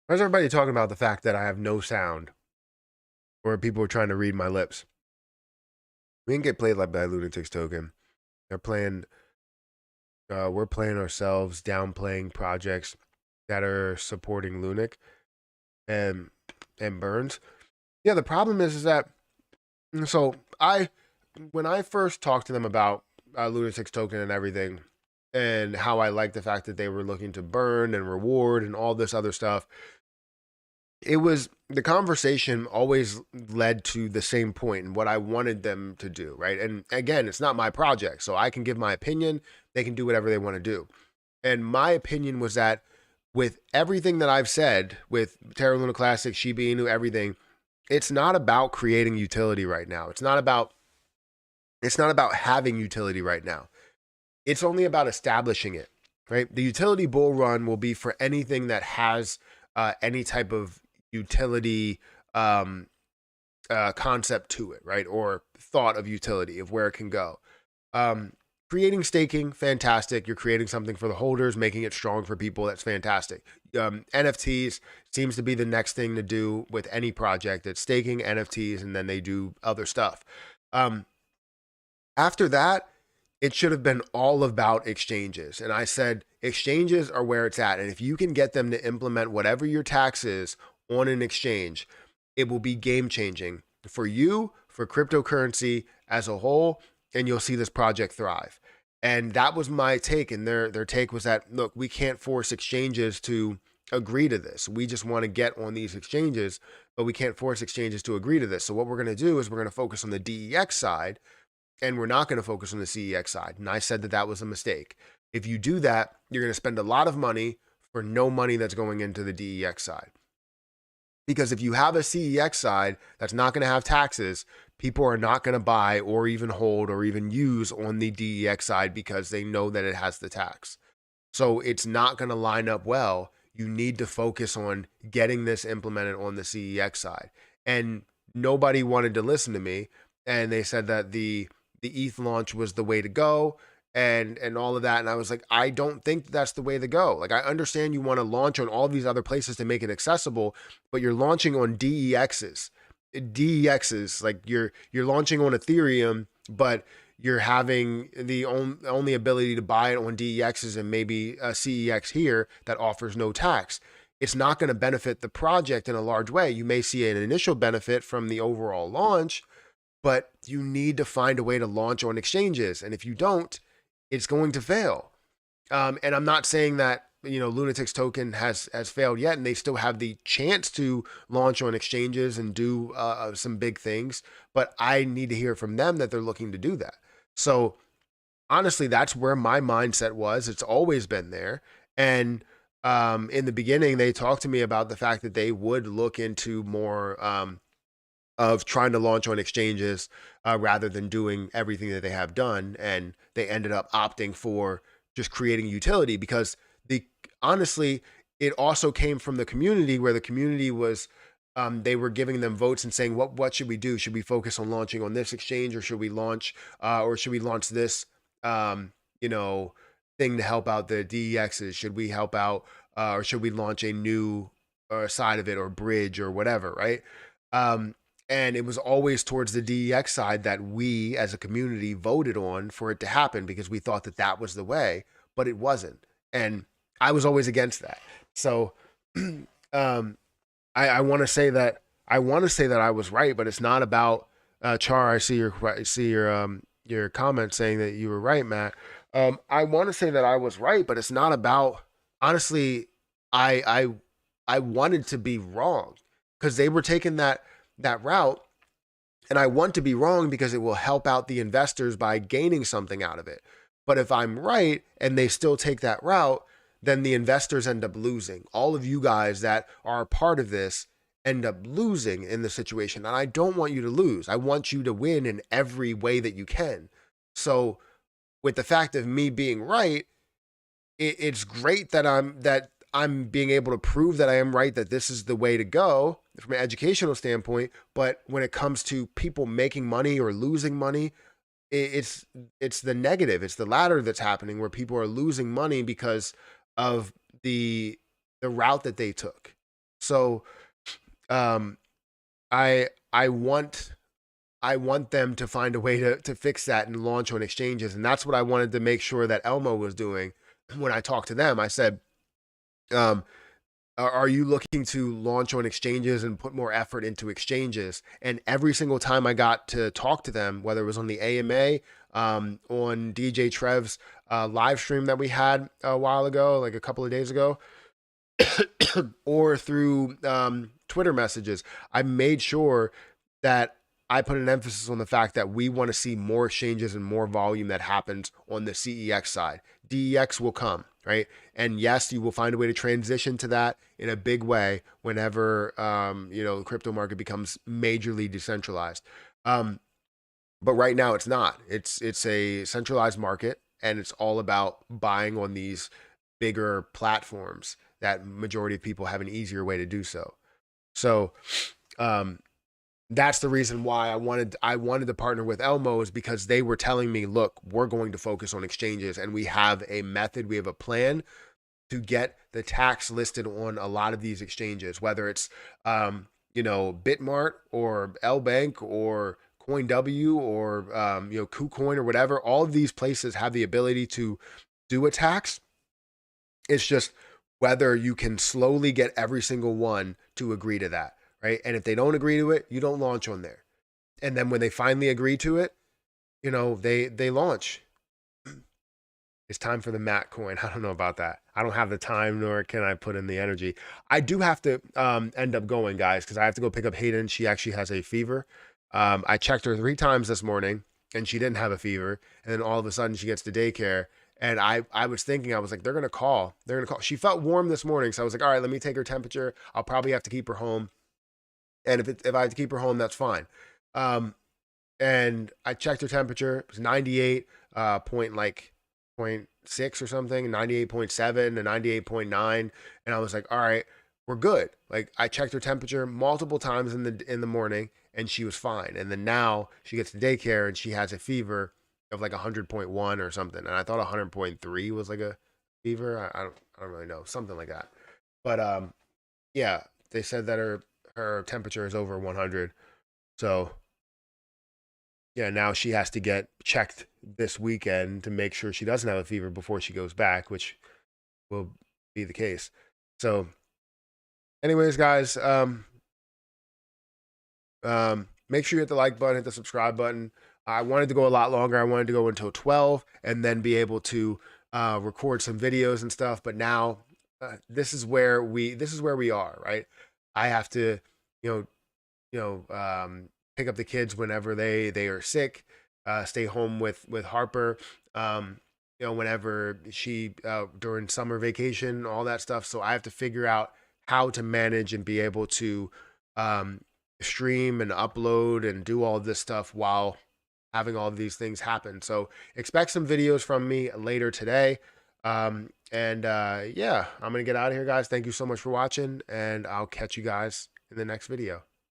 Why's everybody talking about the fact that I have no sound, or people are trying to read my lips? We didn't get played like by Lunatic's token. They're playing. We're playing ourselves, downplaying projects that are supporting Lunic and Burns. Yeah, the problem is that so when I first talked to them about Lunatic's token and everything, and how I liked the fact that they were looking to burn and reward and all this other stuff, it was the conversation always led to the same point and what I wanted them to do, right? And again, it's not my project, so I can give my opinion. They can do whatever they want to do. And my opinion was that with everything that I've said with Terra Luna Classic, Shiba Inu, everything, it's not about creating utility right now. It's not about having utility right now. It's only about establishing it, right? The utility bull run will be for anything that has any type of utility concept to it, right? Or thought of utility of where it can go. Creating staking, fantastic. You're creating something for the holders, making it strong for people. That's fantastic. NFTs seems to be the next thing to do with any project. It's staking, NFTs, and then they do other stuff. After that, it should have been all about exchanges. And I said, exchanges are where it's at. And if you can get them to implement whatever your tax is on an exchange, it will be game changing for you, for cryptocurrency as a whole, and you'll see this project thrive. And that was my take. And their take was that, look, we can't force exchanges to agree to this. We just want to get on these exchanges, but we can't force exchanges to agree to this. So what we're going to do is we're going to focus on the DEX side, and we're not going to focus on the CEX side. And I said that that was a mistake. If you do that, you're going to spend a lot of money for no money that's going into the DEX side. Because if you have a CEX side that's not going to have taxes, people are not going to buy or even hold or even use on the DEX side because they know that it has the tax. So it's not going to line up well. You need to focus on getting this implemented on the CEX side. And nobody wanted to listen to me. And they said that the ETH launch was the way to go and all of that. And I was like, I don't think that's the way to go. Like, I understand you want to launch on all these other places to make it accessible, but you're launching on DEXs. Like you're launching on Ethereum, but you're having the only ability to buy it on DEXs and maybe a CEX here that offers no tax. It's not going to benefit the project in a large way. You may see an initial benefit from the overall launch, but you need to find a way to launch on exchanges. And if you don't, it's going to fail. And I'm not saying that, Lunatic's token has failed yet, and they still have the chance to launch on exchanges and do some big things. But I need to hear from them that they're looking to do that. So honestly, that's where my mindset was. It's always been there. And in the beginning, they talked to me about the fact that they would look into more of trying to launch on exchanges rather than doing everything that they have done. And they ended up opting for just creating utility because honestly, it also came from the community where the community was, they were giving them votes and saying, what should we do? Should we focus on launching on this exchange or should we launch this, thing to help out the DEXs? Should we help out or should we launch a new side of it or bridge or whatever, right? And it was always towards the DEX side that we as a community voted on for it to happen because we thought that that was the way, but it wasn't. And I was always against that. So I want to say that I was right, but it's not about Char. I see your comment saying that you were right, Matt. I want to say that I was right, but it's not about, honestly, I wanted to be wrong because they were taking that route, and I want to be wrong because it will help out the investors by gaining something out of it. But if I'm right and they still take that route, then the investors end up losing. All of you guys that are a part of this end up losing in the situation. And I don't want you to lose. I want you to win in every way that you can. So with the fact of me being right, it's great that I'm being able to prove that I am right, that this is the way to go from an educational standpoint. But when it comes to people making money or losing money, it's the negative. It's the latter that's happening where people are losing money because of the route that they took. So um, I want them to find a way to fix that and launch on exchanges, and that's what I wanted to make sure that Elmo was doing. When I talked to them, I said, um, are you looking to launch on exchanges and put more effort into exchanges? And every single time I got to talk to them, whether it was on the AMA, on DJ Trev's live stream that we had a while ago, like a couple of days ago, or through Twitter messages, I made sure that I put an emphasis on the fact that we want to see more exchanges and more volume that happens on the CEX side. DEX will come, right? And yes, you will find a way to transition to that in a big way whenever the crypto market becomes majorly decentralized. But right now, it's not. It's a centralized market, and it's all about buying on these bigger platforms that majority of people have an easier way to do so. So um, that's the reason why I wanted to partner with Elmo, is because they were telling me, look, we're going to focus on exchanges, and we have a method, we have a plan to get the tax listed on a lot of these exchanges, whether it's Bitmart or LBank or CoinW or KuCoin or whatever. All of these places have the ability to do a tax. It's just whether you can slowly get every single one to agree to that, right? And if they don't agree to it, you don't launch on there. And then when they finally agree to it, they launch. It's time for the Matt coin. I don't know about that. I don't have the time, nor can I put in the energy. I do have to end up going, guys, because I have to go pick up Hayden. She actually has a fever. I checked her 3 times this morning, and she didn't have a fever. And then all of a sudden, she gets to daycare. And I was thinking, I was like, they're going to call. They're going to call. She felt warm this morning. So I was like, all right, let me take her temperature. I'll probably have to keep her home. And if I have to keep her home, that's fine. And I checked her temperature. It was 98 point like 0.6 or something, 98.7 to 98.9. And I was like, all right, we're good. Like, I checked her temperature multiple times in the morning, and she was fine. And then now she gets to daycare and she has a fever of like 100.1 or something. And I thought 100.3 was like a fever. I don't really know, something like that. But yeah, they said that her temperature is over 100. So yeah, now she has to get checked this weekend to make sure she doesn't have a fever before she goes back, which will be the case. So, anyways, guys, make sure you hit the like button, hit the subscribe button. I wanted to go a lot longer. I wanted to go until 12 and then be able to record some videos and stuff. But now this is where we are, right? I have to, you know, pick up the kids whenever they are sick, stay home with Harper, whenever she during summer vacation, all that stuff. So I have to figure out how to manage and be able to stream and upload and do all this stuff while having all of these things happen. So expect some videos from me later today. Yeah, I'm gonna get out of here, guys. Thank you so much for watching, and I'll catch you guys in the next video.